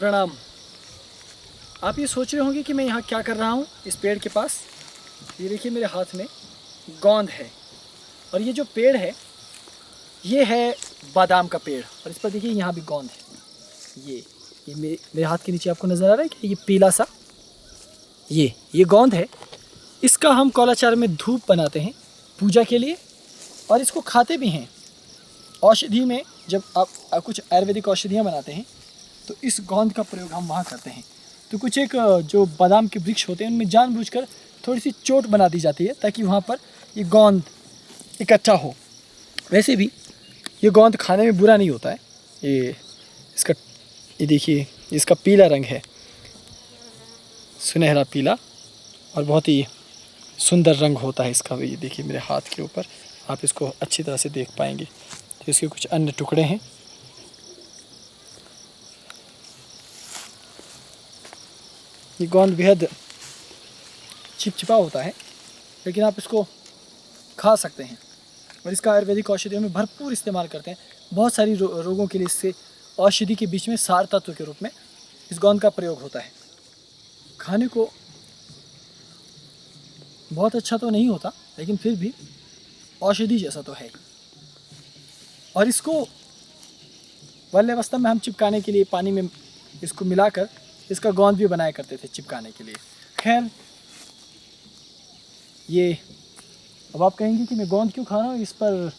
प्रणाम। आप ये सोच रहे होंगे कि मैं यहाँ क्या कर रहा हूँ इस पेड़ के पास। ये देखिए मेरे हाथ में गोंद है और ये जो पेड़ है ये है बादाम का पेड़ और इस पर देखिए यहाँ भी गोंद है। ये मेरे हाथ के नीचे आपको नज़र आ रहा है कि ये पीला सा ये गोंद है। इसका हम कौलाचार में धूप बनाते हैं पूजा के लिए और इसको खाते भी हैं। औषधि में जब आप कुछ आयुर्वेदिक औषधियाँ बनाते हैं तो इस गोंद का प्रयोग हम वहाँ करते हैं। तो कुछ एक जो बादाम के वृक्ष होते हैं उनमें जानबूझकर थोड़ी सी चोट बना दी जाती है ताकि वहाँ पर ये गोंद इकट्ठा हो। वैसे भी ये गोंद खाने में बुरा नहीं होता है। ये देखिए इसका पीला रंग है, सुनहरा पीला, और बहुत ही सुंदर रंग होता है इसका। ये देखिए मेरे हाथ के ऊपर आप इसको अच्छी तरह से देख पाएंगे। तो इसके कुछ अन्य टुकड़े हैं। ये गोंद बेहद चिपचिपा होता है लेकिन आप इसको खा सकते हैं और इसका आयुर्वेदिक औषधियों में भरपूर इस्तेमाल करते हैं। बहुत सारी रोगों के लिए इससे औषधि के बीच में सार तत्व के रूप में इस गोंद का प्रयोग होता है। खाने को बहुत अच्छा तो नहीं होता लेकिन फिर भी औषधि जैसा तो है ही। और इसको वल्लभस्तंभ में हम चिपकाने के लिए पानी में इसको मिलाकर इसका गोंद भी बनाया करते थे चिपकाने के लिए। खैर ये अब आप कहेंगे कि मैं गोंद क्यों खा रहा हूँ, इस पर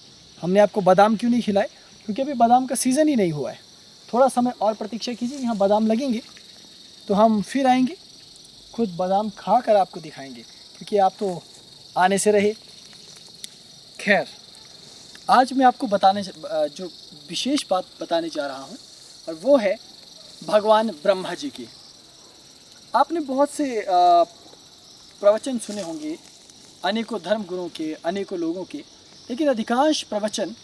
हमने आपको बादाम क्यों नहीं खिलाए, क्योंकि अभी बादाम का सीज़न ही नहीं हुआ है। थोड़ा समय और प्रतीक्षा कीजिए, यहाँ बादाम लगेंगे तो हम फिर आएंगे, खुद बादाम खा कर आपको दिखाएंगे, क्योंकि आप तो आने से रहे। खैर आज मैं आपको जो विशेष बात बताने जा रहा हूँ और वो है भगवान ब्रह्मा जी की। आपने बहुत से प्रवचन सुने होंगे अनेकों धर्म गुरुओं के, अनेकों लोगों के, लेकिन अधिकांश प्रवचन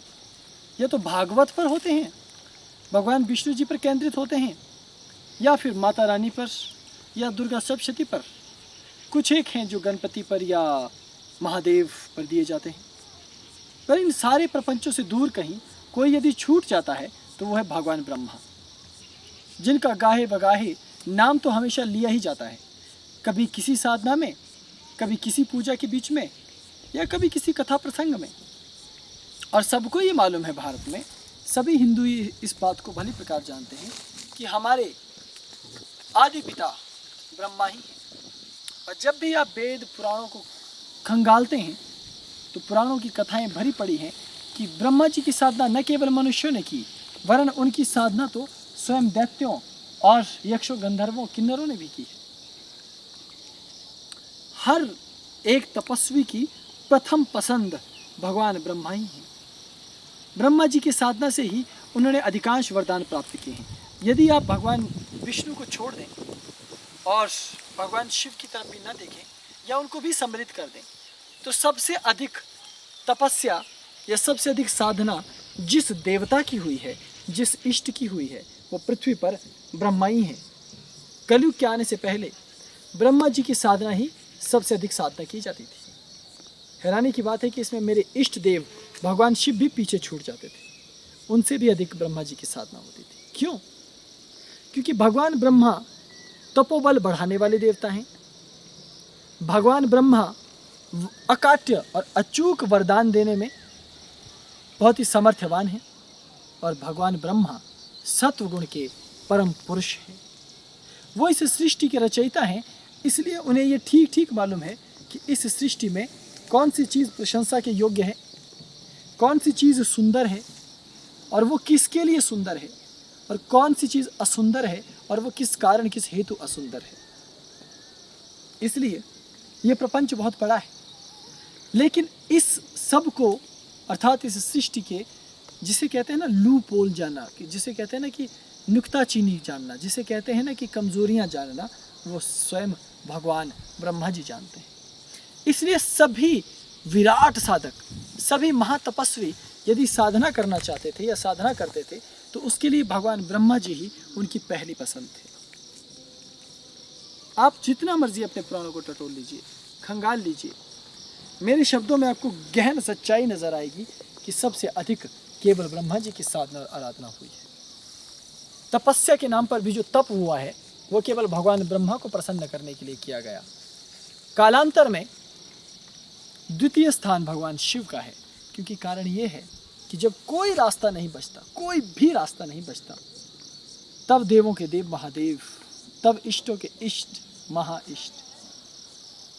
या तो भागवत पर होते हैं, भगवान विष्णु जी पर केंद्रित होते हैं, या फिर माता रानी पर या दुर्गा सप्तशती पर। कुछ एक हैं जो गणपति पर या महादेव पर दिए जाते हैं। पर इन सारे प्रपंचों से दूर कहीं कोई यदि छूट जाता है तो वो है भगवान ब्रह्मा, जिनका गाहे बगाहे नाम तो हमेशा लिया ही जाता है। कभी किसी साधना में, कभी किसी पूजा के बीच में, या कभी किसी कथा प्रसंग में। और सबको ये मालूम है, भारत में सभी हिंदू इस बात को भली प्रकार जानते हैं कि हमारे आदि पिता ब्रह्मा ही हैं। और जब भी आप वेद पुराणों को खंगालते हैं तो पुराणों की कथाएं भरी पड़ी हैं कि ब्रह्मा जी की साधना न केवल मनुष्यों ने की, वरन उनकी साधना तो स्वयं दैत्यों और यक्षों, गंधर्वों, किन्नरों ने भी की। हर एक तपस्वी की प्रथम पसंद भगवान ब्रह्मा ही हैं। ब्रह्मा जी की साधना से ही उन्होंने अधिकांश वरदान प्राप्त किए हैं। यदि आप भगवान विष्णु को छोड़ दें और भगवान शिव की तरफ भी न देखें या उनको भी सम्मिलित कर दें तो सबसे अधिक तपस्या या सबसे अधिक साधना जिस देवता की हुई है, जिस इष्ट की हुई है, वो पृथ्वी पर ब्रह्मा ही है। कलयुग के आने से पहले ब्रह्मा जी की साधना ही सबसे अधिक साधना की जाती थी। हैरानी की बात है कि इसमें मेरे इष्ट देव भगवान शिव भी पीछे छूट जाते थे, उनसे भी अधिक ब्रह्मा जी की साधना होती थी। क्यों? क्योंकि भगवान ब्रह्मा तपोबल बढ़ाने वाले देवता हैं। भगवान ब्रह्मा अकाट्य और अचूक वरदान देने में बहुत ही समर्थवान हैं। और भगवान ब्रह्मा सत्वगुण के परम पुरुष हैं। वो इस सृष्टि के रचयिता हैं, इसलिए उन्हें ये ठीक ठीक मालूम है कि इस सृष्टि में कौन सी चीज़ प्रशंसा के योग्य है, कौन सी चीज़ सुंदर है और वो किसके लिए सुंदर है, और कौन सी चीज़ असुंदर है और वो किस कारण, किस हेतु असुंदर है। इसलिए ये प्रपंच बहुत बड़ा है, लेकिन इस सब को अर्थात इस सृष्टि के, जिसे कहते हैं ना लूप होल जानना, जिसे कहते हैं ना कि नुक्ताचीनी जानना, जिसे कहते हैं ना कि कमजोरियां जानना, वो स्वयं भगवान ब्रह्मा जी जानते हैं। इसलिए सभी विराट साधक, सभी महातपस्वी यदि साधना करना चाहते थे या साधना करते थे तो उसके लिए भगवान ब्रह्मा जी ही उनकी पहली पसंद थे। आप जितना मर्जी अपने पुराणों को टटोल लीजिए, खंगाल लीजिए, मेरे शब्दों में आपको गहन सच्चाई नजर आएगी कि सबसे अधिक केवल ब्रह्मा जी की साधना और आराधना हुई है। तपस्या के नाम पर भी जो तप हुआ है वो केवल भगवान ब्रह्मा को प्रसन्न करने के लिए किया गया। कालांतर में द्वितीय स्थान भगवान शिव का है, क्योंकि कारण ये है कि जब कोई रास्ता नहीं बचता, कोई भी रास्ता नहीं बचता, तब देवों के देव महादेव, तब इष्टों के इष्ट महाइष्ट,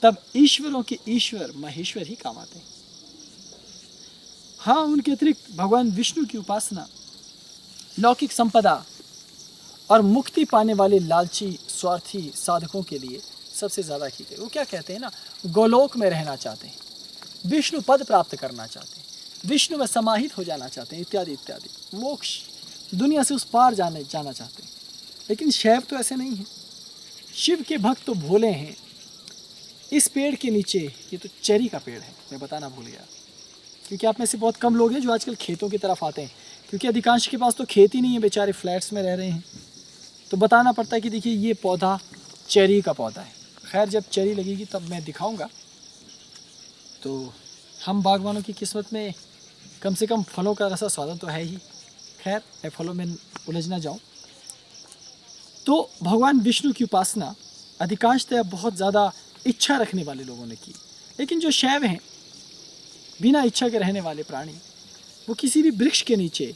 तब ईश्वरों के ईश्वर महेश्वर ही काम आते हैं। हाँ, उनके अतिरिक्त भगवान विष्णु की उपासना लौकिक संपदा और मुक्ति पाने वाले लालची स्वार्थी साधकों के लिए सबसे ज्यादा की गई। वो क्या कहते हैं ना, गोलोक में रहना चाहते हैं, विष्णु पद प्राप्त करना चाहते हैं, विष्णु में समाहित हो जाना चाहते हैं, इत्यादि इत्यादि, मोक्ष, दुनिया से उस पार जाना चाहते हैं। लेकिन शैव तो ऐसे नहीं है। शिव के भक्त तो भोले हैं। इस पेड़ के नीचे, ये तो चेरी का पेड़ है, मैं बताना भूल गया, क्योंकि आप में से बहुत कम लोग हैं जो आजकल खेतों की तरफ आते हैं, क्योंकि अधिकांश के पास तो खेती नहीं है, बेचारे फ्लैट्स में रह रहे हैं। तो बताना पड़ता है कि देखिए ये पौधा चेरी का पौधा है। खैर, जब चेरी लगेगी तब मैं दिखाऊंगा। तो हम बागवानों की किस्मत में कम से कम फलों का रसा स्वादन तो है ही। खैर, मैं फलों में उलझ ना जाऊँ। तो भगवान विष्णु की उपासना अधिकांशतः बहुत ज़्यादा इच्छा रखने वाले लोगों ने की। लेकिन जो शैव हैं, बिना इच्छा के रहने वाले प्राणी, वो किसी भी वृक्ष के नीचे,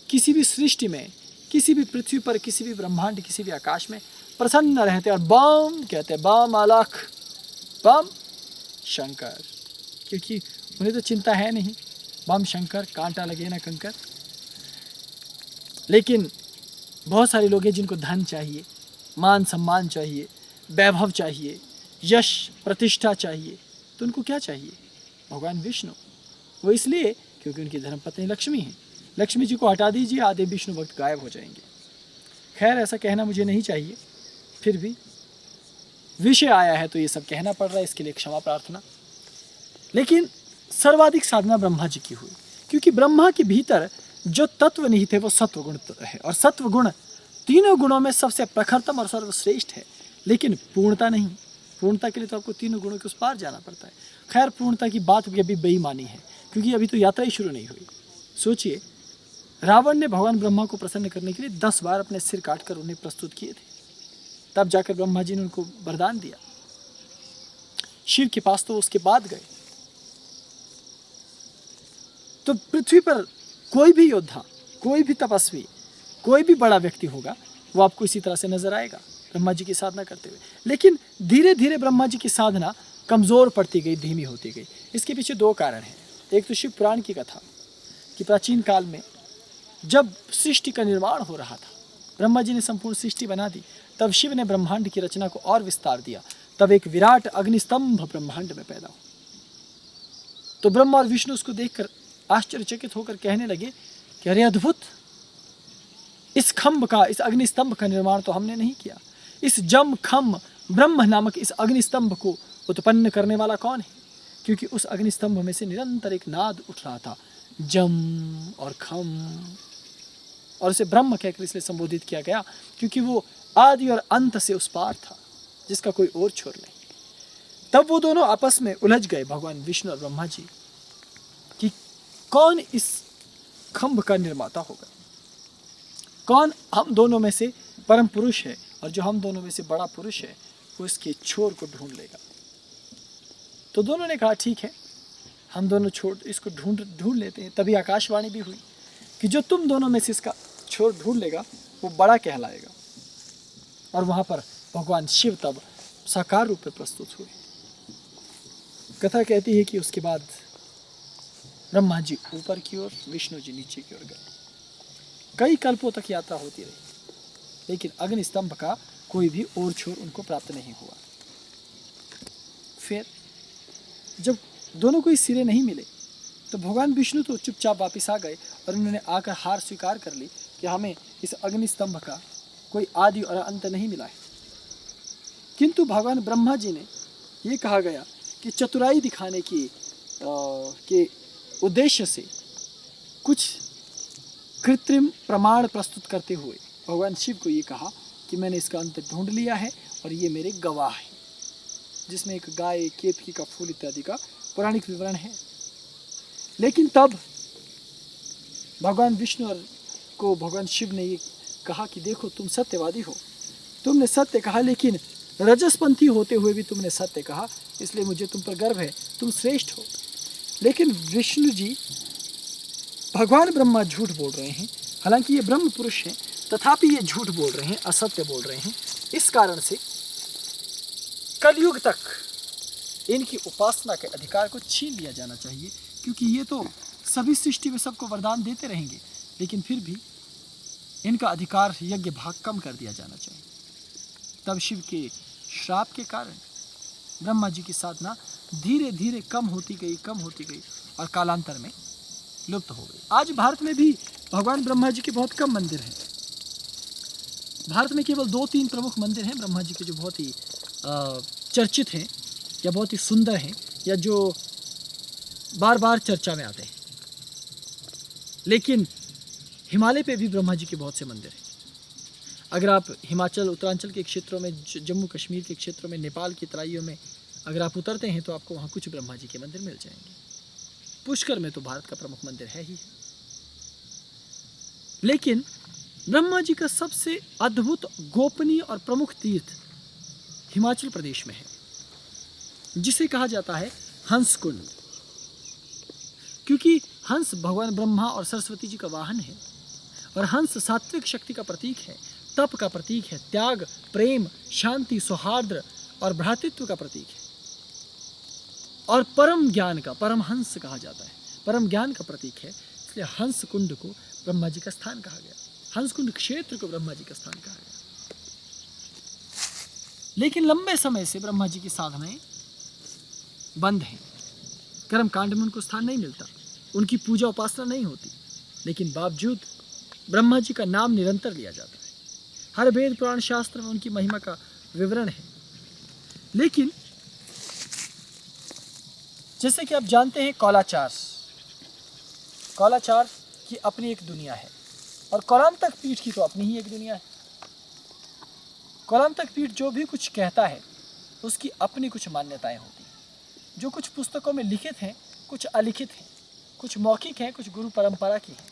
किसी भी सृष्टि में, किसी भी पृथ्वी पर, किसी भी ब्रह्मांड, किसी भी आकाश में प्रसन्न रहते और बम कहते, बम अलख, बम शंकर, क्योंकि उन्हें तो चिंता है नहीं, बम शंकर, कांटा लगे ना कंकर। लेकिन बहुत सारे लोग हैं जिनको धन चाहिए, मान सम्मान चाहिए, वैभव चाहिए, यश प्रतिष्ठा चाहिए। तो उनको क्या चाहिए? भगवान विष्णु। वो इसलिए क्योंकि उनकी धर्मपत्नी लक्ष्मी है। लक्ष्मी जी को हटा दीजिए, आधे विष्णु भक्त गायब हो जाएंगे। खैर, ऐसा कहना मुझे नहीं चाहिए, फिर भी विषय आया है तो ये सब कहना पड़ रहा है, इसके लिए क्षमा प्रार्थना। लेकिन सर्वाधिक साधना ब्रह्मा जी की हुई, क्योंकि ब्रह्मा के भीतर जो तत्व नहीं थे वो सत्व गुण है, और सत्व गुण तीनों गुणों में सबसे प्रखरतम और सर्वश्रेष्ठ है। लेकिन पूर्णता नहीं, पूर्णता के लिए तो आपको तीनों गुणों के उस पार जाना पड़ता है। खैर, पूर्णता की बात भी अभी बेईमानी है, क्योंकि अभी तो यात्रा ही शुरू नहीं हुई। सोचिए, रावण ने भगवान ब्रह्मा को प्रसन्न करने के लिए 10 बार अपने सिर काटकर उन्हें प्रस्तुत किए थे, तब जाकर ब्रह्मा जी ने उनको वरदान दिया। शिव के पास तो उसके बाद गए। तो पृथ्वी पर कोई भी योद्धा, कोई भी तपस्वी, कोई भी बड़ा व्यक्ति होगा, वो आपको इसी तरह से नजर आएगा ब्रह्मा जी की साधना करते हुए। लेकिन धीरे धीरे ब्रह्मा जी की साधना कमज़ोर पड़ती गई, धीमी होती गई। इसके पीछे 2 कारण हैं। एक तो शिव पुराण की कथा कि प्राचीन काल में जब सृष्टि का निर्माण हो रहा था, ब्रह्मा जी ने संपूर्ण सृष्टि बना दी, तब शिव ने ब्रह्मांड की रचना को और विस्तार दिया। तब एक विराट अग्निस्तंभ ब्रह्मांड में पैदा हुआ। तो ब्रह्मा और विष्णु उसको देखकर आश्चर्यचकित होकर कहने लगे कि अरे अद्भुत, इस खंभ का, इस अग्निस्तंभ का निर्माण तो हमने नहीं किया। इस जम खम ब्रह्म नामक इस अग्निस्तंभ को उत्पन्न करने वाला कौन है? क्योंकि उस अग्निस्तंभ में से निरंतर एक नाद उठ रहा था, जम और खम, और उसे ब्रह्म कहकर इसलिए संबोधित किया गया क्योंकि वो आदि और अंत से उस पार था, जिसका कोई और छोर नहीं। तब वो दोनों आपस में उलझ गए, भगवान विष्णु और ब्रह्मा जी, कि कौन इस खंभ का निर्माता होगा, कौन हम दोनों में से परम पुरुष है, और जो हम दोनों में से बड़ा पुरुष है वो इसके छोर को ढूंढ लेगा। तो दोनों ने कहा ठीक है, हम दोनों छोर इसको ढूंढ लेते हैं। तभी आकाशवाणी भी हुई कि जो तुम दोनों में से इसका छोर ढूंढ लेगा वो बड़ा कहलाएगा। और वहाँ पर भगवान शिव तब साकार रूप में प्रस्तुत हुए। कथा कहती है कि उसके बाद ब्रह्मा जी ऊपर की ओर, विष्णु जी नीचे की ओर गए। कई कल्पों तक यात्रा होती रही, लेकिन अग्निस्तंभ का कोई भी और छोर उनको प्राप्त नहीं हुआ। फिर जब दोनों को सिरे नहीं मिले तो भगवान विष्णु तो चुपचाप वापिस आ गए, और उन्होंने आकर हार स्वीकार कर ली कि हमें इस अग्निस्तंभ का कोई आदि और अंत नहीं मिला है। किंतु भगवान ब्रह्मा जी ने ये कहा गया कि चतुराई दिखाने के उद्देश्य से कुछ कृत्रिम प्रमाण प्रस्तुत करते हुए भगवान शिव को ये कहा कि मैंने इसका अंत ढूंढ लिया है और ये मेरे गवाह है, जिसमें एक गाय, केतकी का फूल इत्यादि का पौराणिक विवरण है। लेकिन तब भगवान विष्णु को भगवान शिव ने ये कहा कि देखो तुम सत्यवादी हो, तुमने सत्य कहा, लेकिन रजसपंथी होते हुए भी तुमने सत्य कहा, इसलिए मुझे तुम पर गर्व है, तुम श्रेष्ठ हो। लेकिन विष्णु जी, भगवान ब्रह्मा झूठ बोल रहे हैं, हालांकि ये ब्रह्म पुरुष हैं, तथापि ये झूठ बोल रहे हैं, असत्य बोल रहे हैं। इस कारण से कलयुग तक इनकी उपासना के अधिकार को छीन लिया जाना चाहिए, क्योंकि ये तो सभी सृष्टि में सबको वरदान देते रहेंगे, लेकिन फिर भी इनका अधिकार यज्ञ भाग कम कर दिया जाना चाहिए। तब शिव के श्राप के कारण ब्रह्मा जी की साधना धीरे धीरे कम होती गई और कालांतर में लुप्त हो गई। आज भारत में भी भगवान ब्रह्मा जी के बहुत कम मंदिर हैं। भारत में केवल 2-3 प्रमुख मंदिर हैं ब्रह्मा जी के, जो बहुत ही चर्चित हैं या बहुत ही सुंदर हैं या जो बार बार चर्चा में आते हैं। लेकिन हिमालय पे भी ब्रह्मा जी के बहुत से मंदिर हैं। अगर आप हिमाचल, उत्तरांचल के क्षेत्रों में, जम्मू कश्मीर के क्षेत्रों में, नेपाल की तराइयों में अगर आप उतरते हैं तो आपको वहाँ कुछ ब्रह्मा जी के मंदिर मिल जाएंगे। पुष्कर में तो भारत का प्रमुख मंदिर है ही है। लेकिन ब्रह्मा जी का सबसे अद्भुत, गोपनीय और प्रमुख तीर्थ हिमाचल प्रदेश में है, जिसे कहा जाता है हंस कुंड। क्योंकि हंस भगवान ब्रह्मा और सरस्वती जी का वाहन है, और हंस सात्विक शक्ति का प्रतीक है, तप का प्रतीक है, त्याग, प्रेम, शांति, सौहार्द और भ्रातृत्व का प्रतीक है, और परम ज्ञान का, परमहंस कहा जाता है, परम ज्ञान का प्रतीक है। इसलिए हंस कुंड को ब्रह्मा जी का स्थान कहा गया, हंस कुंड क्षेत्र को ब्रह्मा जी का स्थान कहा गया। लेकिन लंबे समय से ब्रह्मा जी की साधनाएं बंद हैं, कर्म कांड में उनको स्थान नहीं मिलता, उनकी पूजा उपासना नहीं होती, लेकिन बावजूद ब्रह्मा जी का नाम निरंतर लिया जाता है। हर वेद पुराण शास्त्र में उनकी महिमा का विवरण है। लेकिन जैसे कि आप जानते हैं, कौलाचार की अपनी एक दुनिया है, और कौलांतक पीठ की तो अपनी ही एक दुनिया है। कौलांतक पीठ जो भी कुछ कहता है उसकी अपनी कुछ मान्यताएं होती हैं, जो कुछ पुस्तकों में लिखित हैं, कुछ अलिखित हैं, कुछ मौखिक हैं, कुछ गुरु परंपरा की हैं,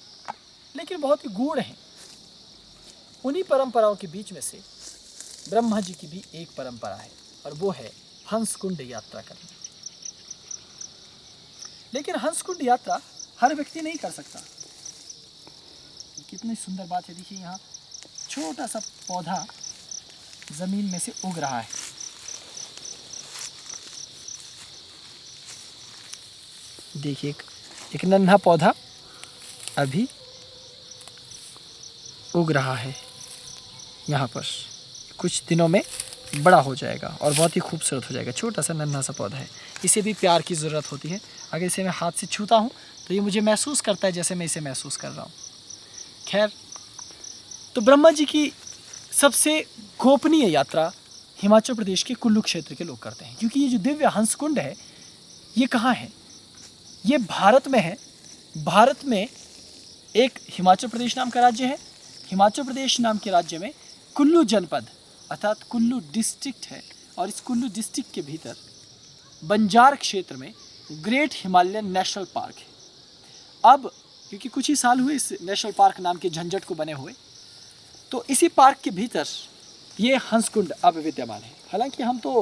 लेकिन बहुत ही गूढ़ हैं। उन्हीं परंपराओं के बीच में से ब्रह्मा जी की भी एक परंपरा है, और वो है हंसकुंड यात्रा करना। लेकिन हंसकुंड यात्रा हर व्यक्ति नहीं कर सकता। कितनी सुंदर बात है, देखिए यहाँ छोटा सा पौधा जमीन में से उग रहा है। देखिए एक नन्हा पौधा अभी उग रहा है यहाँ पर, कुछ दिनों में बड़ा हो जाएगा और बहुत ही खूबसूरत हो जाएगा। छोटा सा नन्हा सा पौधा है, इसे भी प्यार की ज़रूरत होती है। अगर इसे मैं हाथ से छूता हूँ तो ये मुझे महसूस करता है जैसे मैं इसे महसूस कर रहा हूँ। खैर, तो ब्रह्मा जी की सबसे गोपनीय यात्रा हिमाचल प्रदेश के कुल्लू क्षेत्र के लोग करते हैं, क्योंकि ये जो दिव्य हंसकुंड है ये कहाँ है? ये भारत में है। भारत में एक हिमाचल प्रदेश नाम का राज्य है। हिमाचल प्रदेश नाम के राज्य में कुल्लू जनपद अर्थात कुल्लू डिस्ट्रिक्ट है, और इस कुल्लू डिस्ट्रिक्ट के भीतर बंजार क्षेत्र में ग्रेट हिमालयन नेशनल पार्क है। अब क्योंकि कुछ ही साल हुए इस नेशनल पार्क नाम के झंझट को बने हुए, तो इसी पार्क के भीतर ये हंसकुंड अब विद्यमान है। हालांकि हम तो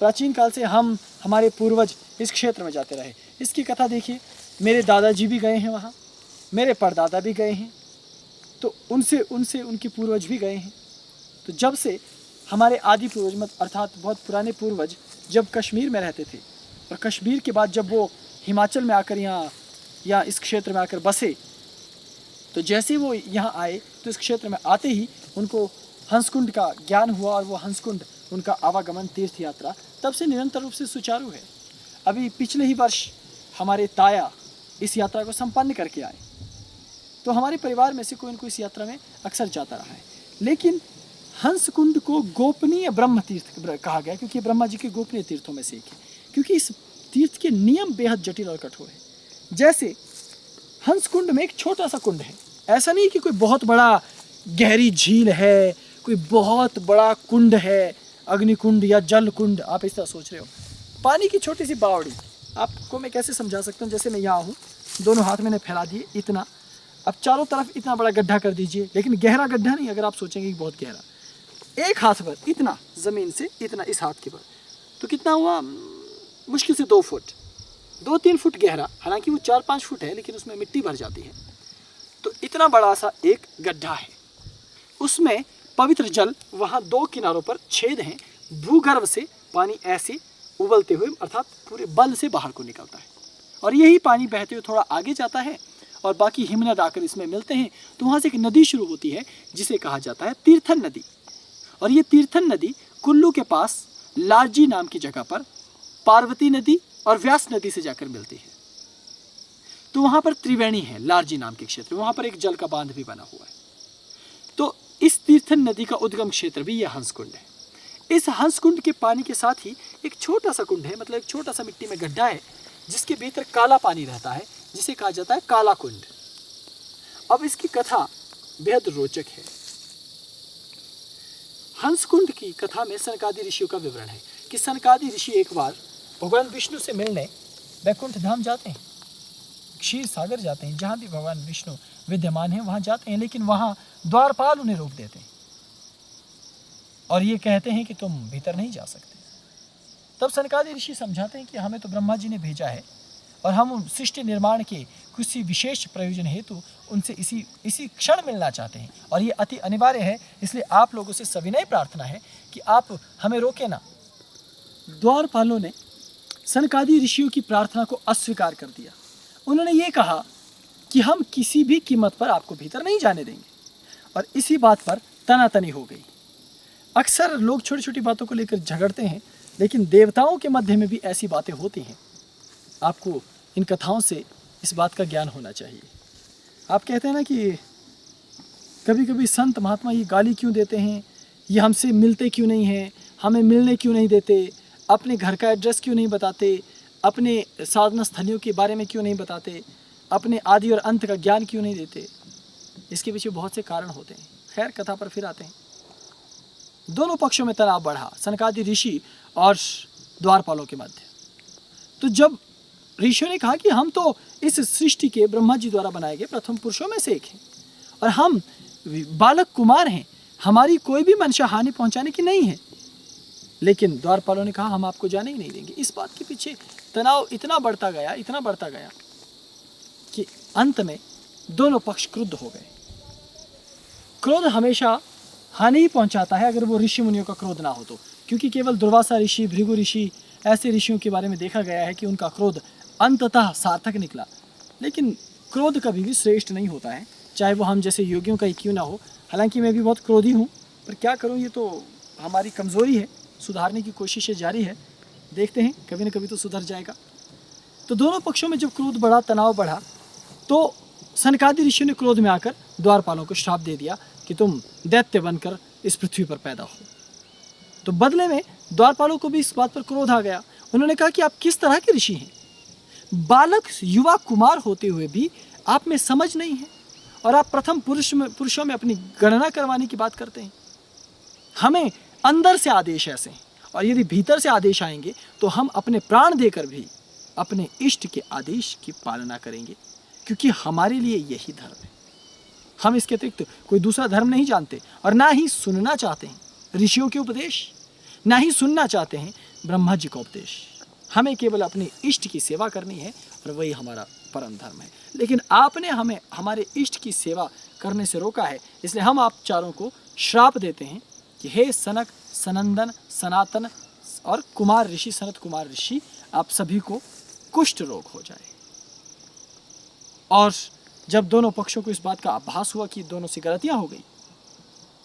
प्राचीन काल से हमारे पूर्वज इस क्षेत्र में जाते रहे। इसकी कथा देखिए, मेरे दादाजी भी गए हैं वहाँ, मेरे परदादा भी गए हैं, तो उनसे उनके पूर्वज भी गए हैं। तो जब से हमारे आदि पूर्वज अर्थात बहुत पुराने पूर्वज जब कश्मीर में रहते थे, और कश्मीर के बाद जब वो हिमाचल में आकर यहाँ इस क्षेत्र में आकर बसे, तो जैसे वो यहाँ आए तो इस क्षेत्र में आते ही उनको हंसकुंड का ज्ञान हुआ, और वो हंसकुंड उनका आवागमन तीर्थ यात्रा तब से निरंतर रूप से सुचारू है। अभी पिछले ही वर्ष हमारे ताया इस यात्रा को संपन्न करके आए, तो हमारे परिवार में से कोई न कोई इस यात्रा में अक्सर जाता रहा है। लेकिन हंसकुंड को गोपनीय ब्रह्म तीर्थ कहा गया, क्योंकि ब्रह्मा जी के गोपनीय तीर्थों में से एक है, क्योंकि इस तीर्थ के नियम बेहद जटिल और कठोर है। जैसे हंसकुंड में एक छोटा सा कुंड है, ऐसा नहीं कि कोई बहुत बड़ा गहरी झील है, कोई बहुत बड़ा कुंड है, अग्निकुंड या जल कुंड आप इस तरह सोच रहे हो। पानी की छोटी सी बावड़ी, आपको मैं कैसे समझा सकता हूँ, जैसे मैं यहाँ हूँ, दोनों हाथ मैंने फैला दिए इतना, अब चारों तरफ इतना बड़ा गड्ढा कर दीजिए, लेकिन गहरा गड्ढा नहीं, अगर आप सोचेंगे कि बहुत गहरा, एक हाथ भर इतना, ज़मीन से इतना इस हाथ के भर, तो कितना हुआ, मुश्किल से 2 फुट, 2-3 फुट गहरा, हालांकि वो 4-5 फुट है, लेकिन उसमें मिट्टी भर जाती है। तो इतना बड़ा सा एक गड्ढा है, उसमें पवित्र जल, वहाँ 2 किनारों पर छेद हैं, भूगर्भ से पानी ऐसे उबलते हुए अर्थात पूरे बल से बाहर को निकलता है, और यही पानी बहते हुए थोड़ा आगे जाता है और बाकी हिमनद आकर इसमें मिलते हैं, तो वहाँ से एक नदी शुरू होती है जिसे कहा जाता है तीर्थन नदी। और ये तीर्थन नदी कुल्लू के पास लारजी नाम की जगह पर पार्वती नदी और व्यास नदी से जाकर मिलती है। तो वहाँ पर त्रिवेणी है, लारजी नाम के क्षेत्र, वहाँ पर एक जल का बांध भी बना हुआ है। तो इस तीर्थन नदी का उद्गम क्षेत्र भी यह हंसकुंड है। इस हंसकुंड के पानी के साथ ही एक छोटा सा कुंड है, मतलब एक छोटा सा मिट्टी में गड्ढा है जिसके भीतर काला पानी रहता है, जिसे कहा जाता है काला कुंड। अब इसकी कथा बेहद रोचक है। हंसकुंड की कथा में सनकादि ऋषियों का विवरण है कि सनकादि ऋषि एक बार भगवान विष्णु से मिलने वैकुंठ धाम जाते हैं, क्षीर सागर जाते हैं, जहाँ भी भगवान विष्णु विद्यमान हैं वहाँ जाते हैं, लेकिन वहाँ द्वारपाल उन्हें रोक देते हैं और ये कहते हैं कि तुम भीतर नहीं जा सकते। तब सनकादि ऋषि समझाते हैं कि हमें तो ब्रह्मा जी ने भेजा है और हम सृष्टि निर्माण के किसी विशेष प्रयोजन हेतु उनसे इसी क्षण मिलना चाहते हैं और ये अति अनिवार्य है, इसलिए आप लोगों से सविनय प्रार्थना है कि आप हमें रोके ना। द्वारपालों ने सनकादि ऋषियों की प्रार्थना को अस्वीकार कर दिया। उन्होंने ये कहा कि हम किसी भी कीमत पर आपको भीतर नहीं जाने देंगे, और इसी बात पर तनातनी हो गई। अक्सर लोग छोटी छोटी बातों को लेकर झगड़ते हैं, लेकिन देवताओं के मध्य में भी ऐसी बातें होती हैं। आपको इन कथाओं से इस बात का ज्ञान होना चाहिए। आप कहते हैं ना कि कभी कभी संत महात्मा ये गाली क्यों देते हैं, ये हमसे मिलते क्यों नहीं हैं, हमें मिलने क्यों नहीं देते, अपने घर का एड्रेस क्यों नहीं बताते, अपने साधना स्थलियों के बारे में क्यों नहीं बताते, अपने आदि और अंत का ज्ञान क्यों नहीं देते। इसके पीछे बहुत से कारण होते हैं। खैर, कथा पर फिर आते हैं। दोनों पक्षों में तनाव बढ़ा, सनकादि ऋषि और द्वारपालों के मध्य। तो जब ऋषियों ने कहा कि हम तो इस सृष्टि के ब्रह्मा जी द्वारा बनाए गए प्रथम पुरुषों में से एक हैं और हम बालक कुमार हैं, हमारी कोई भी मंशा हानि पहुंचाने की नहीं है, लेकिन द्वारपालों ने कहा हम आपको जाने ही नहीं देंगे। इस बात के पीछे तनाव इतना बढ़ता गया कि अंत में दोनों पक्ष क्रुद्ध हो गए। क्रोध हमेशा हानि ही पहुंचाता है अगर वो ऋषि मुनियों का क्रोध ना हो तो, क्योंकि केवल दुर्वासा ऋषि, भृगु ऋषि, ऐसे ऋषियों के बारे में देखा गया है कि उनका क्रोध अंततः सार्थक निकला। लेकिन क्रोध कभी भी श्रेष्ठ नहीं होता है, चाहे वो हम जैसे योगियों का ही क्यों ना हो। हालांकि मैं भी बहुत क्रोधी हूँ, पर क्या करूँ, ये तो हमारी कमज़ोरी है, सुधारने की कोशिशें जारी है, देखते हैं कभी न कभी तो सुधर जाएगा। तो दोनों पक्षों में जब क्रोध बढ़ा, तनाव बढ़ा, तो सनकादि ऋषियों ने क्रोध में आकर द्वारपालों को श्राप दे दिया कि तुम दैत्य बनकर इस पृथ्वी पर पैदा हो। तो बदले में द्वारपालों को भी इस बात पर क्रोध आ गया। उन्होंने कहा कि आप किस तरह के ऋषि हैं, बालक युवा कुमार होते हुए भी आप में समझ नहीं है और आप प्रथम पुरुषों में अपनी गणना करवाने की बात करते हैं। हमें अंदर से आदेश ऐसे हैं और यदि भीतर से आदेश आएंगे तो हम अपने प्राण देकर भी अपने इष्ट के आदेश की पालना करेंगे, क्योंकि हमारे लिए यही धर्म है। हम इसके अतिरिक्त कोई दूसरा धर्म नहीं जानते और ना ही सुनना चाहते हैं ऋषियों के उपदेश, ना ही सुनना चाहते हैं ब्रह्मा जी का उपदेश। हमें केवल अपने इष्ट की सेवा करनी है और वही हमारा परम धर्म है। लेकिन आपने हमें हमारे इष्ट की सेवा करने से रोका है, इसलिए हम आप चारों को श्राप देते हैं कि हे सनक, सनंदन, सनातन और कुमार ऋषि, सनत कुमार ऋषि, आप सभी को कुष्ठ रोग हो जाए। और जब दोनों पक्षों को इस बात का आभास हुआ कि दोनों से गलतियां हो गई,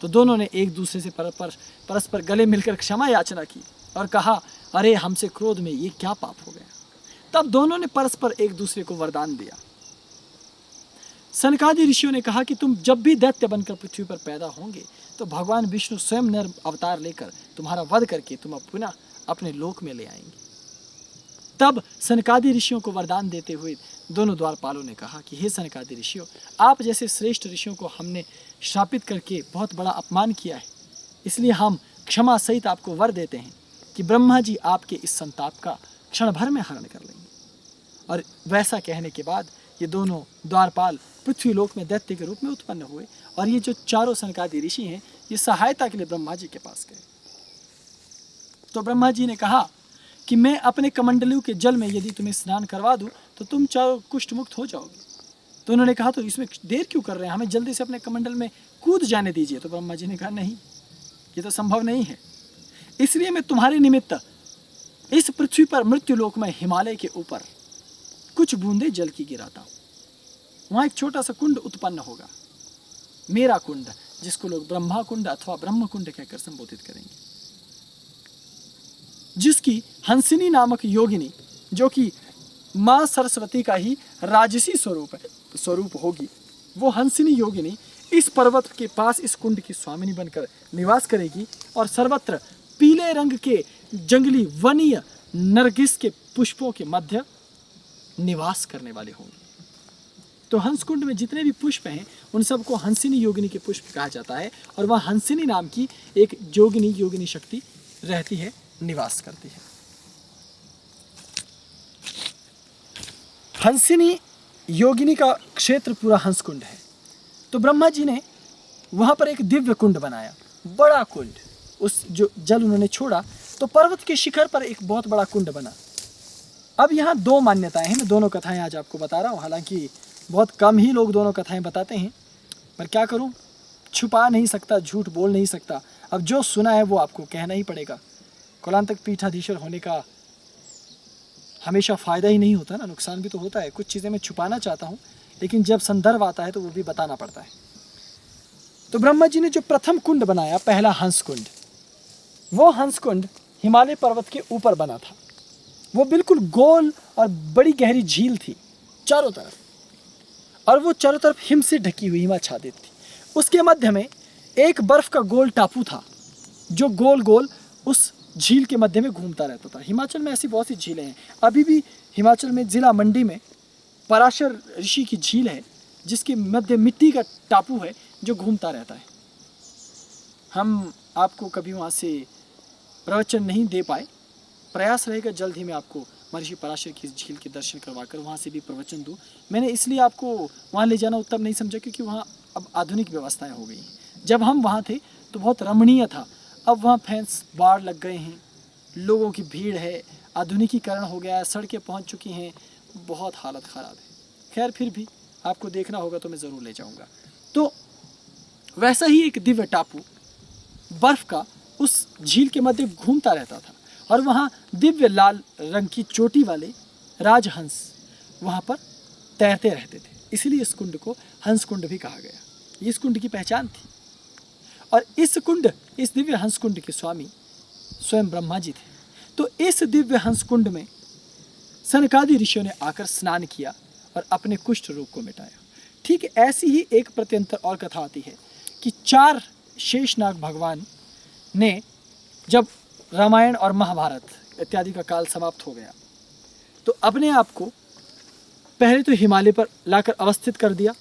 तो दोनों ने एक दूसरे से परस्पर गले मिलकर क्षमा याचना की और कहा, अरे हमसे क्रोध में ये क्या पाप हो गया। तब दोनों ने परस्पर एक दूसरे को वरदान दिया। सनकादि ऋषियों ने कहा कि तुम जब भी दैत्य बनकर पृथ्वी पर पैदा होंगे तो भगवान विष्णु स्वयं नर अवतार लेकर तुम्हारा वध करके तुम पुनः अपने लोक में ले आएंगे। तब सनकादि ऋषियों को वरदान देते हुए दोनों द्वारपालों ने कहा कि हे सनकादि ऋषियों, आप जैसे श्रेष्ठ ऋषियों को हमने श्रापित करके बहुत बड़ा अपमान किया है, इसलिए हम क्षमा सहित आपको वर देते हैं कि ब्रह्मा जी आपके इस संताप का क्षण भर में हरण कर लेंगे। और वैसा कहने के बाद ये दोनों द्वारपाल पृथ्वीलोक में दैत्य के रूप में उत्पन्न हुए। और ये जो चारों सनकादि ऋषि हैं, ये सहायता के लिए ब्रह्मा जी के पास गए। तो ब्रह्मा जी ने कहा कि मैं अपने कमंडलू के जल में यदि तुम्हें स्नान करवा दूं तो तुम चारों कुष्ठ मुक्त हो जाओगे। तो उन्होंने कहा तो इसमें देर क्यों कर रहे हैं, हमें जल्दी से अपने कमंडल में कूद जाने दीजिए। तो ब्रह्मा जी ने कहा नहीं, ये तो संभव नहीं है, इसलिए मैं तुम्हारे निमित्त इस पृथ्वी पर मृत्युलोक में हिमालय के ऊपर कुछ बूंदे जल की गिराता हूं। वहां एक छोटा सा कुंड उत्पन्न होगा, मेरा कुंड, जिसको लोग ब्रह्मा कुंड अथवा ब्रह्म कुंड कहकर संबोधित करेंगे, जिसकी हंसिनी नामक योगिनी, जो कि मां सरस्वती का ही राजसी स्वरूप होगी, वो हंसिनी योगिनी इस पर्वत के पास इस कुंड की स्वामिनी बनकर निवास करेगी और सर्वत्र पीले रंग के जंगली वनीय नरगिस के पुष्पों के मध्य निवास करने वाले होंगे। तो हंस कुंड में जितने भी पुष्प हैं उन सबको हंसिनी योगिनी के पुष्प कहा जाता है। और वह हंसिनी नाम की एक योगिनी शक्ति रहती है, निवास करती है। हंसिनी योगिनी का क्षेत्र पूरा हंस कुंड है। तो ब्रह्मा जी ने वहां पर एक दिव्य कुंड बनाया, बड़ा कुंड। उस जो जल उन्होंने छोड़ा तो पर्वत के शिखर पर एक बहुत बड़ा कुंड बना। अब यहाँ दो मान्यताएं हैं, मैं दोनों कथाएं आज आपको बता रहा हूँ। हालांकि बहुत कम ही लोग दोनों कथाएं बताते हैं, पर क्या करूं, छुपा नहीं सकता, झूठ बोल नहीं सकता। अब जो सुना है वो आपको कहना ही पड़ेगा। कुलांतक पीठाधीश्वर होने का हमेशा फ़ायदा ही नहीं होता ना, नुकसान भी तो होता है। कुछ चीज़ें मैं छुपाना चाहता हूँ, लेकिन जब संदर्भ आता है तो वो भी बताना पड़ता है। तो ब्रह्मा जी ने जो प्रथम कुंड बनाया, पहला हंस कुंड, वो हंस कुंड हिमालय पर्वत के ऊपर बना था। वो बिल्कुल गोल और बड़ी गहरी झील थी चारों तरफ, और वो चारों तरफ हिम से ढकी हुई, हिमाच्छादित थी। उसके मध्य में एक बर्फ का गोल टापू था, जो गोल गोल उस झील के मध्य में घूमता रहता था। हिमाचल में ऐसी बहुत सी झीलें हैं। अभी भी हिमाचल में जिला मंडी में पराशर ऋषि की झील है, जिसके मध्य मिट्टी का टापू है जो घूमता रहता है। हम आपको कभी वहाँ से प्रवचन नहीं दे पाए, प्रयास रहेगा जल्द ही मैं आपको महर्षि पराशर की झील के दर्शन करवाकर वहाँ से भी प्रवचन दूँ। मैंने इसलिए आपको वहाँ ले जाना उत्तम नहीं समझा क्योंकि वहाँ अब आधुनिक व्यवस्थाएं हो गई हैं। जब हम वहाँ थे तो बहुत रमणीय था, अब वहाँ फैंस बाढ़ लग गए हैं, लोगों की भीड़ है, आधुनिकीकरण हो गया है, सड़कें पहुँच चुकी हैं, बहुत हालत ख़राब है। खैर फिर भी आपको देखना होगा तो मैं ज़रूर ले जाऊँगा। तो वैसा ही एक दिव्य टापू बर्फ़ का उस झील के मध्य घूमता रहता था, और वहाँ दिव्य लाल रंग की चोटी वाले राजहंस वहाँ पर तैरते रहते थे। इसलिए इस कुंड को हंस कुंड भी कहा गया। ये इस कुंड की पहचान थी। और इस दिव्य हंस कुंड के स्वामी स्वयं ब्रह्मा जी थे। तो इस दिव्य हंस कुंड में सनकादि ऋषियों ने आकर स्नान किया और अपने कुष्ठ रोग को मिटाया। ठीक ऐसी ही एक प्रत्यंतर और कथा आती है कि 4 शेषनाग भगवान ने, जब रामायण और महाभारत इत्यादि का काल समाप्त हो गया, तो अपने आप को पहले तो हिमालय पर लाकर अवस्थित कर दिया।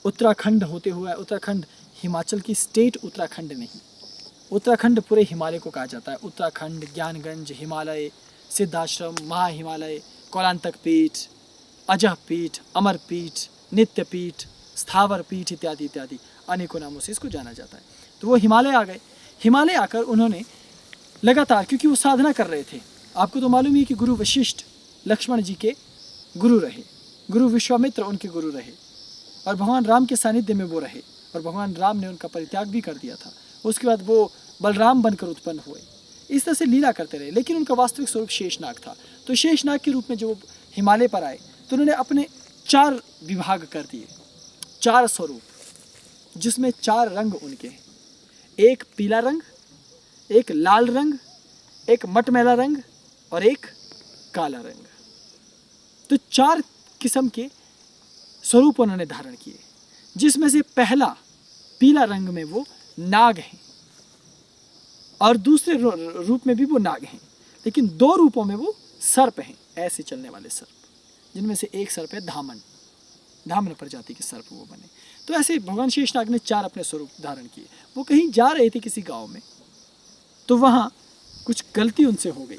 उत्तराखंड होते हुए, उत्तराखंड हिमाचल की स्टेट उत्तराखंड नहीं, उत्तराखंड पूरे हिमालय को कहा जाता है। उत्तराखंड, ज्ञानगंज, हिमालय, सिद्धाश्रम, महाहिमालय, कौलांतक पीठ, अजह पीठ, अमर पीठ, नित्य पीठ, स्थावर पीठ इत्यादि इत्यादि अनेकों नामों से इसको जाना जाता है। तो वो हिमालय आ गए। हिमालय आकर उन्होंने लगातार, क्योंकि वो साधना कर रहे थे, आपको तो मालूम ही है कि गुरु वशिष्ठ लक्ष्मण जी के गुरु रहे, गुरु विश्वामित्र उनके गुरु रहे, और भगवान राम के सानिध्य में वो रहे, और भगवान राम ने उनका परित्याग भी कर दिया था। उसके बाद वो बलराम बनकर उत्पन्न हुए। इस तरह से लीला करते रहे, लेकिन उनका वास्तविक स्वरूप शेषनाग था। तो शेषनाग के रूप में जो हिमालय पर आए तो उन्होंने अपने 4 विभाग कर दिए, 4 स्वरूप, जिसमें 4 रंग उनके हैं। एक पीला रंग, एक लाल रंग, एक मटमैला रंग और एक काला रंग। तो 4 किस्म के स्वरूप उन्होंने धारण किए, जिसमें से पहला पीला रंग में वो नाग हैं, और दूसरे रूप में भी वो नाग हैं, लेकिन 2 रूपों में वो सर्प हैं, ऐसे चलने वाले सर्प, जिनमें से एक सर्प है धामन प्रजाति के सर्प वो बने। तो ऐसे भगवान शेषनाग ने 4 अपने स्वरूप धारण किए। वो कहीं जा रहे थे किसी गांव में, तो वहाँ कुछ गलती उनसे हो गई।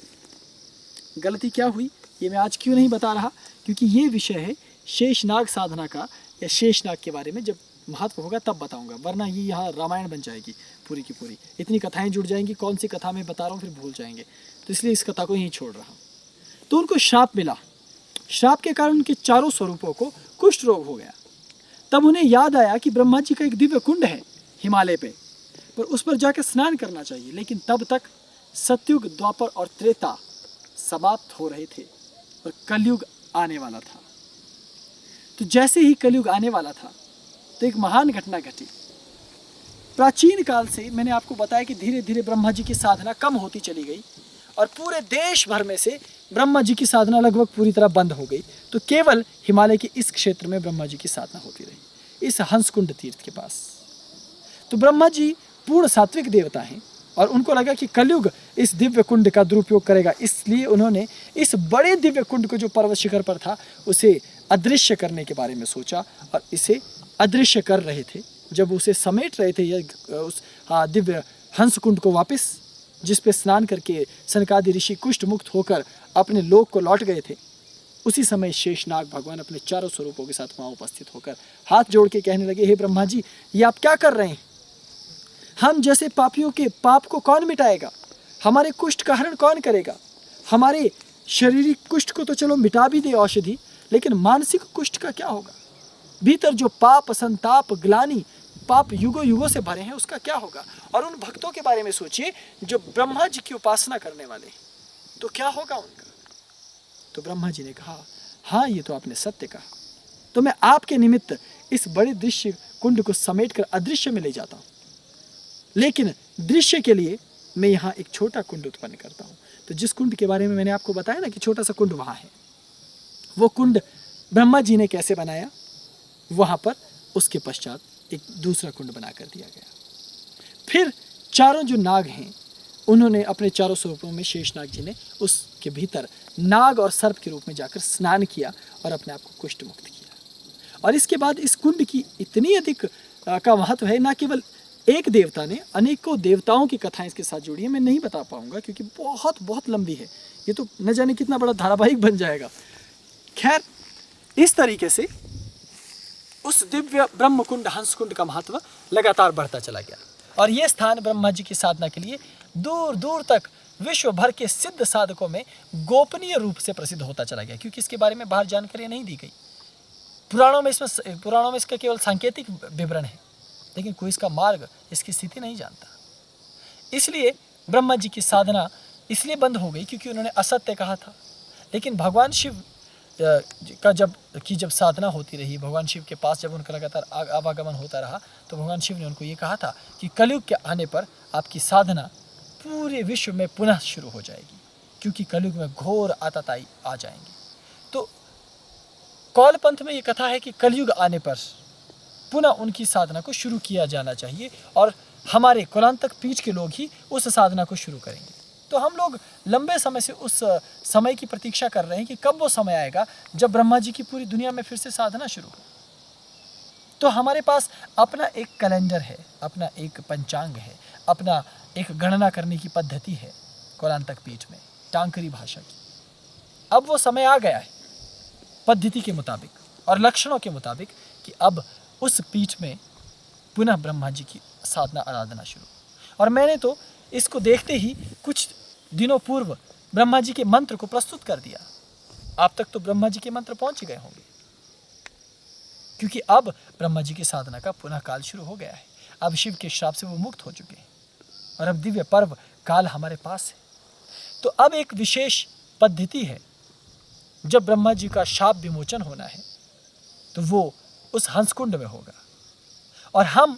गलती क्या हुई ये मैं आज क्यों नहीं बता रहा, क्योंकि ये विषय है शेषनाग साधना का या शेषनाग के बारे में जब महत्व होगा तब बताऊंगा, वरना ये यहाँ रामायण बन जाएगी पूरी की पूरी। इतनी कथाएं जुड़ जाएंगी, कौन सी कथा मैं बता रहा हूँ फिर भूल जाएंगे, तो इसलिए इस कथा को यहीं छोड़ रहा हूँ। तो उनको श्राप मिला, श्राप के कारण उनके चारों स्वरूपों को कुष्ठ रोग हो गया। तब उन्हें याद आया कि ब्रह्मा जी का एक दिव्य कुंड है हिमालय पे, पर उस पर जाकर स्नान करना चाहिए। लेकिन तब तक सतयुग, द्वापर और त्रेता समाप्त हो रहे थे और कलयुग आने वाला था। तो जैसे ही कलयुग आने वाला था तो एक महान घटना घटी। प्राचीन काल से मैंने आपको बताया कि धीरे धीरे ब्रह्मा जी की साधना कम होती चली गई और पूरे देश भर में से ब्रह्मा जी की साधना लगभग पूरी तरह बंद हो गई। तो केवल हिमालय के इस क्षेत्र में ब्रह्मा जी की साधना होती रही, इस हंसकुंड तीर्थ के पास। तो ब्रह्मा जी पूर्ण सात्विक देवता हैं और उनको लगा कि कलयुग इस दिव्य कुंड का दुरुपयोग करेगा, इसलिए उन्होंने इस बड़े दिव्य कुंड को जो पर्वत शिखर पर था उसे अदृश्य करने के बारे में सोचा और इसे अदृश्य कर रहे थे। जब उसे समेट रहे थे या उस दिव्य हंस कुंड को वापस, जिस पे स्नान करके सनकादि ऋषि कुष्ठ मुक्त होकर अपने लोक को लौट गए थे, उसी समय शेषनाग भगवान अपने चारों स्वरूपों के साथ वहाँ उपस्थित होकर हाथ जोड़ के कहने लगे, हे ब्रह्मा जी, ये आप क्या कर रहे हैं? हम जैसे पापियों के पाप को कौन मिटाएगा? हमारे कुष्ठ का हरण कौन करेगा? हमारे शारीरिक कुष्ठ को तो चलो मिटा भी दे औषधि, लेकिन मानसिक कुष्ठ का क्या होगा? भीतर जो पाप, संताप, ग्लानि, पाप युगों युगों से भरे हैं, उसका क्या होगा? और उन भक्तों के बारे में सोचिए जो ब्रह्मा जी की उपासना करने वाले, तो क्या होगा उनका? तो ब्रह्मा जी ने कहा, हाँ, ये तो आपने सत्य कहा। तो मैं आपके निमित्त इस बड़े दृश्य कुंड को समेट कर अदृश्य में ले जाता हूँ, लेकिन दृश्य के लिए मैं यहाँ एक छोटा कुंड उत्पन्न करता हूँ। तो जिस कुंड के बारे में मैंने आपको बताया ना कि छोटा सा कुंड वहाँ है, वो कुंड ब्रह्मा जी ने कैसे बनाया, वहाँ पर उसके पश्चात एक दूसरा कुंड बना कर दिया गया। फिर चारों जो नाग हैं उन्होंने अपने चारों स्वरूपों में शेषनाग जी ने उसके भीतर नाग और सर्प के रूप में जाकर स्नान किया और अपने आप को कुष्ठ मुक्त किया। और इसके बाद इस कुंड की इतनी अधिक का महत्व है, ना केवल एक देवता ने, अनेकों देवताओं की कथाएं इसके साथ जुड़ी है। मैं नहीं बता पाऊंगा क्योंकि बहुत बहुत लंबी है, ये तो न जाने कितना बड़ा धारावाहिक बन जाएगा। खैर, इस तरीके से उस दिव्य ब्रह्मकुंड हंसकुंड का महत्व लगातार बढ़ता चला गया और ये स्थान ब्रह्मा जी की साधना के लिए दूर दूर तक विश्व भर के सिद्ध साधकों में गोपनीय रूप से प्रसिद्ध होता चला गया, क्योंकि इसके बारे में बाहर जानकारी नहीं दी गई। पुराणों में इसका केवल सांकेतिक विवरण है, लेकिन कोई इसका मार्ग, इसकी स्थिति नहीं जानता। इसलिए ब्रह्मा जी की साधना इसलिए बंद हो गई क्योंकि उन्होंने असत्य कहा था। लेकिन भगवान शिव का जब साधना होती रही, भगवान शिव के पास जब उनका लगातार आवागमन होता रहा, तो भगवान शिव ने उनको ये कहा था कि कलयुग के आने पर आपकी साधना पूरे विश्व में पुनः शुरू हो जाएगी, क्योंकि कलयुग में घोर आतताई आ जाएंगे। तो कौल पंथ में ये कथा है कि कलयुग आने पर पुनः उनकी साधना को शुरू किया जाना चाहिए और हमारे कुलांतक पीठ के लोग ही उस साधना को शुरू करेंगे। तो हम लोग लंबे समय से उस समय की प्रतीक्षा कर रहे हैं कि कब वो समय आएगा जब ब्रह्मा जी की पूरी दुनिया में फिर से साधना शुरू हो। तो हमारे पास अपना एक कैलेंडर है, अपना एक पंचांग है, अपना एक गणना करने की पद्धति है कुलांतक पीठ में, टांकरी भाषा की। अब वो समय आ गया है पद्धति के मुताबिक और लक्षणों के मुताबिक कि अब उस पीठ में पुनः ब्रह्मा जी की साधना आराधना शुरू। और मैंने तो इसको देखते ही कुछ दिनों पूर्व ब्रह्मा जी के मंत्र को प्रस्तुत कर दिया। आप तक तो ब्रह्मा जी के मंत्र पहुंच गए होंगे, क्योंकि अब ब्रह्मा जी की साधना का पुनः काल शुरू हो गया है। अब शिव के श्राप से वो मुक्त हो चुके हैं और अब दिव्य पर्व काल हमारे पास है। तो अब एक विशेष पद्धति है, जब ब्रह्मा जी का शाप विमोचन होना है तो वो उस हंसकुंड में होगा और हम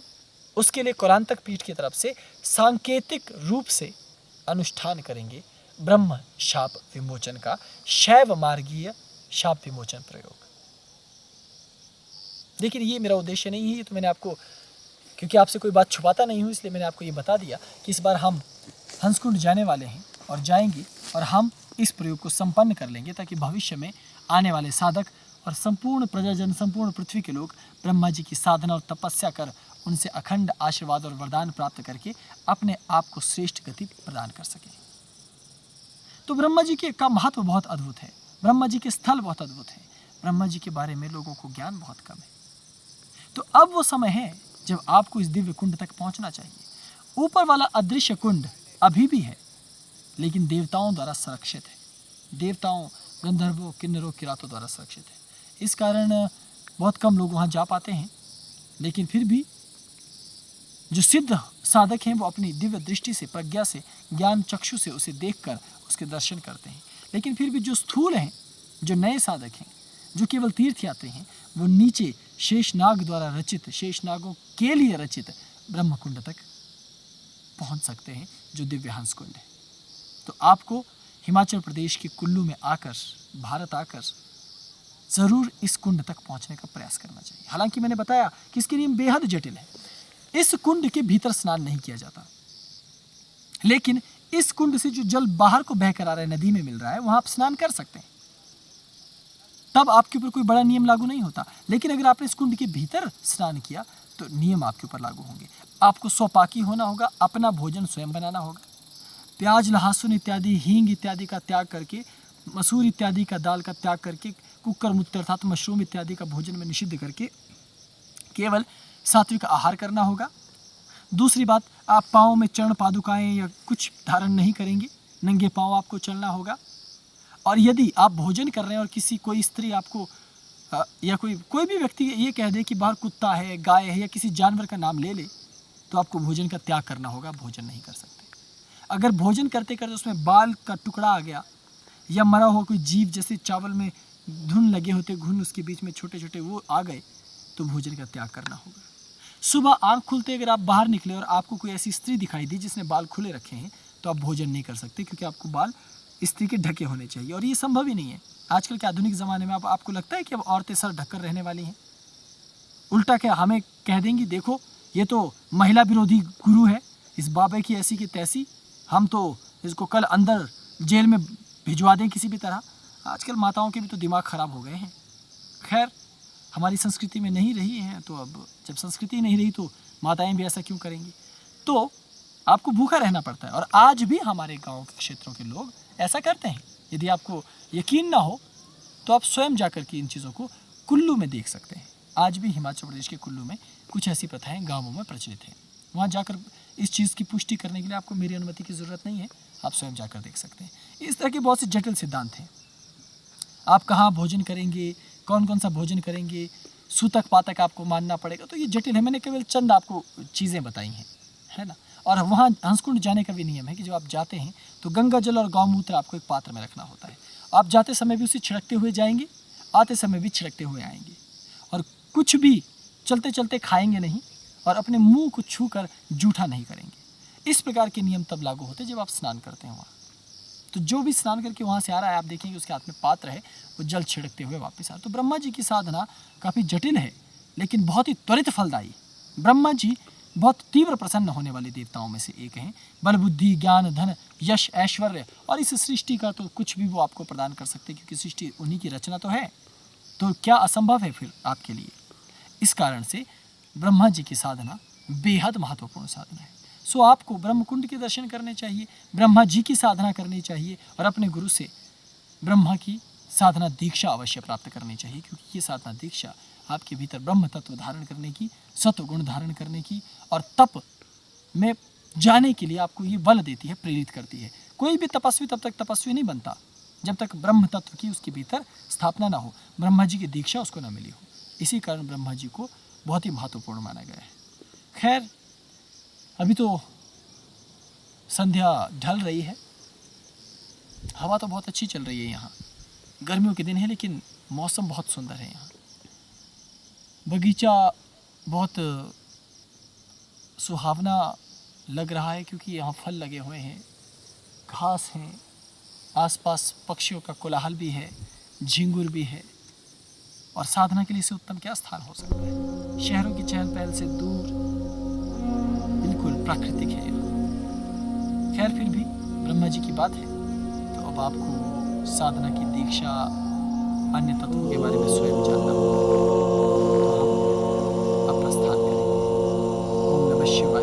उसके लिए कुलांतक पीठ की तरफ से सांकेतिक रूप से अनुष्ठान करेंगे ब्रह्म शाप विमोचन का, शैव मार्गीय शाप विमोचन प्रयोग। लेकिन ये मेरा उद्देश्य नहीं है, तो मैंने आपको, क्योंकि आपसे कोई बात छुपाता नहीं हूँ, इसलिए मैंने आपको ये बता दिया कि इस बार हम हंसकुंड जाने वाले हैं और जाएंगे और हम इस प्रयोग को संपन्न कर लेंगे, ताकि भविष्य में आने वाले साधक और संपूर्ण प्रजाजन, संपूर्ण पृथ्वी के लोग ब्रह्मा जी की साधना और तपस्या कर उनसे अखंड आशीर्वाद और वरदान प्राप्त करके अपने आप को श्रेष्ठ गति प्रदान कर सकें। तो ब्रह्मा जी का महत्व बहुत अद्भुत है, ब्रह्मा जी के स्थल बहुत अद्भुत है। ब्रह्मा जी के बारे में लोगों को ज्ञान बहुत कम है। तो अब वो समय है जब आपको इस दिव्य कुंड तक पहुंचना चाहिए। ऊपर वाला अदृश्य कुंड अभी भी है, लेकिन देवताओं द्वारा संरक्षित है। देवताओं, गंधर्वों, किन्नरों, किरातों द्वारा सुरक्षित है। इस कारण बहुत कम लोग वहाँ जा पाते हैं, लेकिन फिर भी जो सिद्ध साधक हैं वो अपनी दिव्य दृष्टि से, प्रज्ञा से, ज्ञान चक्षु से उसे देखकर उसके दर्शन करते हैं। लेकिन फिर भी जो स्थूल हैं, जो नए साधक हैं, जो केवल तीर्थयात्री हैं, वो नीचे शेषनाग द्वारा रचित, शेषनागों के लिए रचित ब्रह्म कुंड तक पहुँच सकते हैं, जो दिव्य हंस कुंड है। तो आपको हिमाचल प्रदेश के कुल्लू में आकर, भारत आकर ज़रूर इस कुंड तक पहुंचने का प्रयास करना चाहिए। हालांकि मैंने बताया कि इसके नियम बेहद जटिल है। इस कुंड के भीतर स्नान नहीं किया जाता, लेकिन इस कुंड से जो जल बाहर को बहकर आ रहा है, नदी में मिल रहा है, वहां आप स्नान कर सकते हैं। तब आपके ऊपर कोई बड़ा नियम लागू नहीं होता। लेकिन अगर आपने इस कुंड के भीतर स्नान किया तो नियम आपके ऊपर लागू होंगे। आपको स्वपाकी होना होगा, अपना भोजन स्वयं बनाना होगा। प्याज, लहसुन इत्यादि, हींग इत्यादि का त्याग करके, मसूर इत्यादि का दाल का त्याग करके, कुकर मूत्र अर्थात मशरूम इत्यादि का भोजन में निषिद्ध करके केवल सात्विक आहार करना होगा। दूसरी बात, आप पाँव में चरण पादुकाएं या कुछ धारण नहीं करेंगे, नंगे पाँव आपको चलना होगा। और यदि आप भोजन कर रहे हैं और कोई स्त्री आपको या कोई भी व्यक्ति ये कह दे कि बाहर कुत्ता है, गाय है या किसी जानवर का नाम ले ले, तो आपको भोजन का त्याग करना होगा, भोजन नहीं कर सकते। अगर भोजन करते करते उसमें बाल का टुकड़ा आ गया या मरा हुआ कोई जीव, जैसे चावल में घुन लगे होते, घुन उसके बीच में छोटे छोटे वो आ गए, तो भोजन का त्याग करना होगा। सुबह आंख खुलते अगर आप बाहर निकले और आपको कोई ऐसी स्त्री दिखाई दी जिसने बाल खुले रखे हैं, तो आप भोजन नहीं कर सकते, क्योंकि आपको बाल स्त्री के ढके होने चाहिए, और ये संभव ही नहीं है। आजकल के आधुनिक ज़माने में आपको लगता है कि अब औरतें सर ढककर रहने वाली हैं? उल्टा क्या हमें कह देंगी, देखो ये तो महिला विरोधी गुरु है, इस बाबे की ऐसी की तैसी, हम तो इसको कल अंदर जेल में भिजवा दें किसी भी तरह। आजकल माताओं के भी तो दिमाग ख़राब हो गए हैं। खैर, हमारी संस्कृति में नहीं रही है, तो अब जब संस्कृति नहीं रही तो माताएं भी ऐसा क्यों करेंगी? तो आपको भूखा रहना पड़ता है, और आज भी हमारे गाँव के क्षेत्रों के लोग ऐसा करते हैं। यदि आपको यकीन ना हो तो आप स्वयं जाकर के इन चीज़ों को कुल्लू में देख सकते हैं। आज भी हिमाचल प्रदेश के कुल्लू में कुछ ऐसी प्रथाएं गाँवों में प्रचलित हैं। वहाँ जाकर इस चीज़ की पुष्टि करने के लिए आपको मेरी अनुमति की ज़रूरत नहीं है, आप स्वयं जाकर देख सकते हैं। इस तरह के बहुत से जटिल सिद्धांत हैं। आप कहाँ भोजन करेंगे, कौन कौन सा भोजन करेंगे, सूतक पातक आपको मानना पड़ेगा, तो ये जटिल है। मैंने केवल चंद आपको चीज़ें बताई हैं, है ना। और वहाँ हंसकुंड जाने का भी नियम है कि जब आप जाते हैं तो गंगा जल और गौमूत्र आपको एक पात्र में रखना होता है। आप जाते समय भी उसे छिड़कते हुए जाएंगे, आते समय भी छिड़कते हुए आएंगे, और कुछ भी चलते चलते खाएंगे नहीं, और अपने मुंह को छूकर जूठा नहीं करेंगे। इस प्रकार के नियम तब लागू होते हैं जब आप स्नान करते हैं वहाँ। तो जो भी स्नान करके वहाँ से आ रहा है, आप देखेंगे उसके हाथ में पात्र है, वो जल छिड़कते हुए वापस आ रहा है। तो ब्रह्मा जी की साधना काफ़ी जटिल है, लेकिन बहुत ही त्वरित फलदायी। ब्रह्मा जी बहुत तीव्र प्रसन्न होने वाले देवताओं में से एक हैं। बल, बुद्धि, ज्ञान, धन, यश, ऐश्वर्य और इस सृष्टि का तो कुछ भी वो आपको प्रदान कर सकते हैं, क्योंकि सृष्टि उन्हीं की रचना तो है। तो क्या असंभव है फिर आपके लिए? इस कारण से ब्रह्मा जी की साधना बेहद महत्वपूर्ण साधना है। सो आपको ब्रह्म कुंड के दर्शन करने चाहिए, ब्रह्मा जी की साधना करनी चाहिए, और अपने गुरु से ब्रह्मा की साधना दीक्षा अवश्य प्राप्त करनी चाहिए, क्योंकि ये साधना दीक्षा आपके भीतर ब्रह्म तत्व धारण करने की, सत्व गुण धारण करने की और तप में जाने के लिए आपको ये बल देती है, प्रेरित करती है। कोई भी तपस्वी तब तक तपस्वी नहीं बनता जब तक ब्रह्म तत्व की उसके भीतर स्थापना ना हो, ब्रह्मा जी की दीक्षा उसको ना मिली हो। इसी कारण ब्रह्मा जी को बहुत ही महत्वपूर्ण माना गया है। खैर, अभी तो संध्या ढल रही है, हवा तो बहुत अच्छी चल रही है यहाँ। गर्मियों के दिन है, लेकिन मौसम बहुत सुंदर है यहाँ। बगीचा बहुत सुहावना लग रहा है, क्योंकि यहाँ फल लगे हुए हैं, घास हैं, आसपास पक्षियों का कोलाहल भी है, झिंगुर भी है, और साधना के लिए से उत्तम क्या स्थान हो सकता है। शहरों की चहल पहल से दूर बिल्कुल प्राकृतिक है यहाँ। खैर, फिर भी ब्रह्मा जी की बात है, तो अब आपको साधना की दीक्षा, अन्य तत्वों के बारे में स्वयं जानना होगा। तो हम अपना स्थान करें। ओम नमः शिवाय।